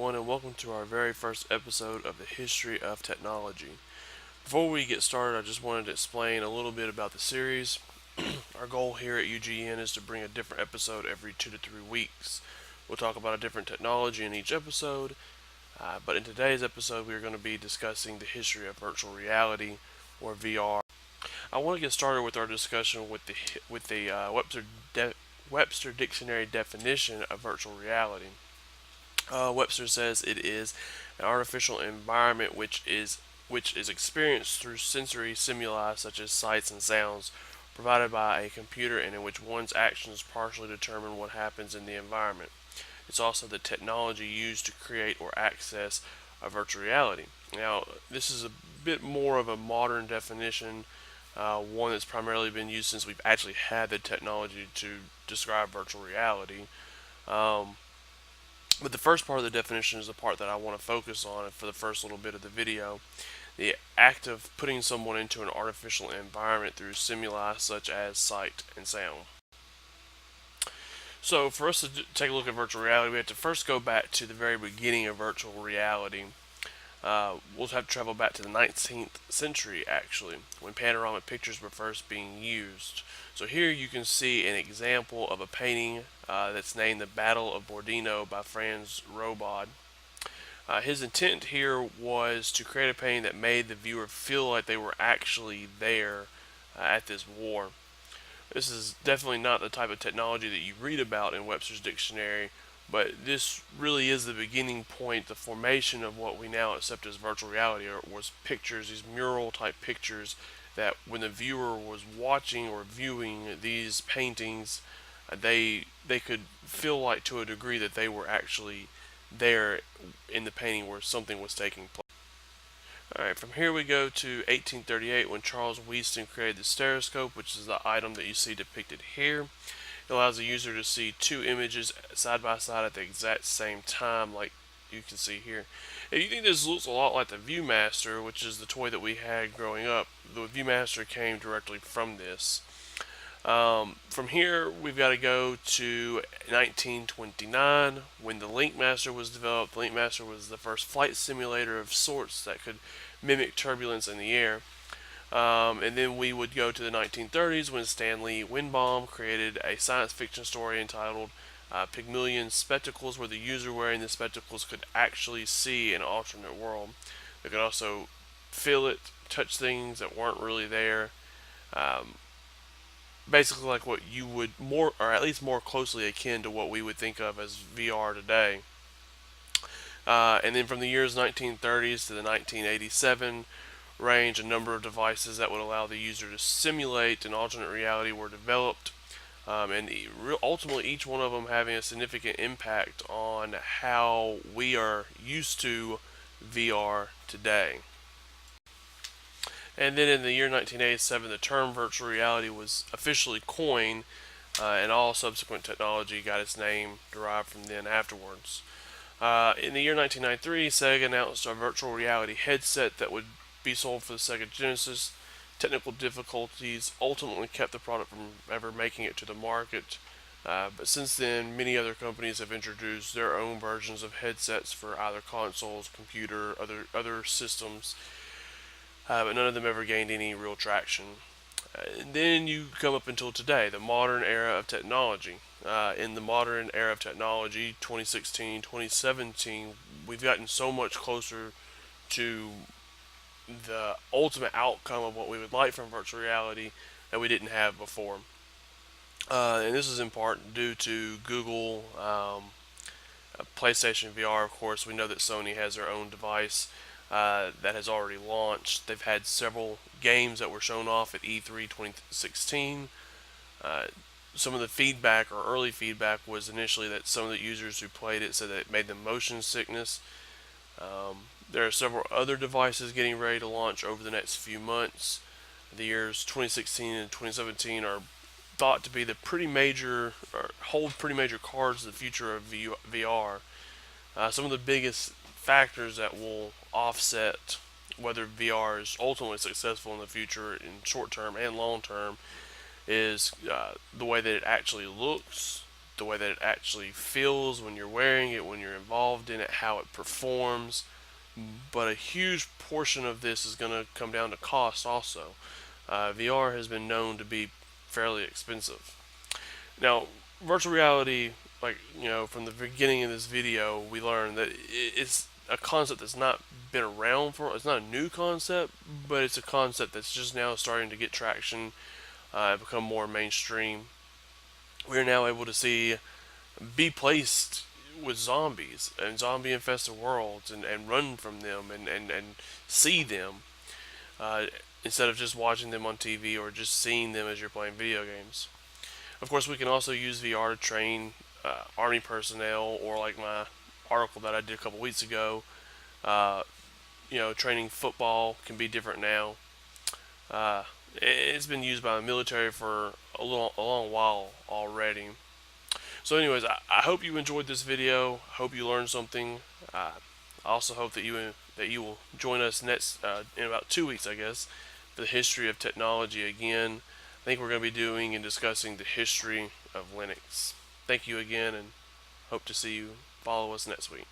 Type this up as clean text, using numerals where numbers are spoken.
everyone, and welcome to our very first episode of the History of Technology. Before we get started, I just wanted to explain a little bit about the series. Our goal here at UGN is to bring a different episode every 2 to 3 weeks. We'll talk about a different technology in each episode, but in today's episode, we are going to be discussing the history of virtual reality, or VR. I want to get started with our discussion with the Webster Dictionary definition of virtual reality. Webster says it is an artificial environment which is experienced through sensory stimuli such as sights and sounds provided by a computer and in which one's actions partially determine what happens in the environment. It's also the technology used to create or access a virtual reality. Now, this is a bit more of a modern definition, one that's primarily been used since we've actually had the technology to describe virtual reality. Um, but the first part of the definition is the part that I want to focus on for the first little bit of the video. The act of putting someone into an artificial environment through stimuli such as sight and sound. So, for us to take a look at virtual reality, we have to first go back to the very beginning of virtual reality. We'll have to travel back to the 19th century, actually, when panoramic pictures were first being used. So here you can see an example of a painting that's named The Battle of Borodino by Franz Robod. His intent here was to create a painting that made the viewer feel like they were actually there at this war. This is definitely not the type of technology that you read about in Webster's dictionary, but this really is the beginning point, the formation of what we now accept as virtual reality, or was pictures, these mural type pictures that when the viewer was watching or viewing these paintings, they could feel like to a degree that they were actually there in the painting where something was taking place. Alright, from here we go to 1838 when Charles Wheeston created the stereoscope, which is the item that you see depicted here. It allows the user to see two images side by side at the exact same time, like you can see here. If you think this looks a lot like the Viewmaster, which is the toy that we had growing up, the Viewmaster came directly from this. From here, we've got to go to 1929 when the LinkMaster was developed. The LinkMaster was the first flight simulator of sorts that could mimic turbulence in the air. And then we would go to the 1930s when Stanley Winbaum created a science fiction story entitled Pygmalion Spectacles, where the user wearing the spectacles could actually see an alternate world. They could also feel it, touch things that weren't really there. Um, Basically, like what you would more, or at least more closely akin to what we would think of as VR today. And then from the years 1930s to the 1987 range, a number of devices that would allow the user to simulate an alternate reality were developed, and ultimately each one of them having a significant impact on how we are used to VR today. And then in the year 1987, the term virtual reality was officially coined, and all subsequent technology got its name derived from then afterwards. In the year 1993, Sega announced a virtual reality headset that would be sold for the Sega Genesis. Technical difficulties ultimately kept the product from ever making it to the market. But since then, many other companies have introduced their own versions of headsets for either consoles, computer, other systems, but none of them ever gained any real traction. And then you come up until today, the modern era of technology. In the modern era of technology, 2016, 2017, we've gotten so much closer to the ultimate outcome of what we would like from virtual reality that we didn't have before. And this is in part due to Google, PlayStation VR, of course. We know that Sony has their own device that has already launched. They've had several games that were shown off at E3 2016. Some of the feedback or early feedback was initially that some of the users who played it said that it made them motion sickness. There are several other devices getting ready to launch over the next few months. The years 2016 and 2017 are thought to be the pretty major, or hold pretty major cards of the future of VR. Some of the biggest factors that will offset whether VR is ultimately successful in the future in short term and long term is the way that it actually looks, the way that it actually feels when you're wearing it, when you're involved in it, how it performs. But a huge portion of this is going to come down to cost also. VR has been known to be fairly expensive. Now, virtual reality, like, from the beginning of this video, we learned that it's a concept that's not been around for. It's not a new concept, but it's a concept that's just now starting to get traction, become more mainstream. We are now able to be placed with zombies and zombie infested worlds and run from them and see them, uh, instead of just watching them on TV or just seeing them as you're playing video games. Of course, we can also use VR to train Army personnel, or like my article that I did a couple weeks ago. Uh, training football can be different now. It's been used by the military for a long while already. So, anyways, I hope you enjoyed this video. I hope you learned something. I also hope that you will join us next in about 2 weeks, I guess, for the history of technology again. I think we're going to be doing and discussing the history of Linux. Thank you again, and hope to see you follow us next week.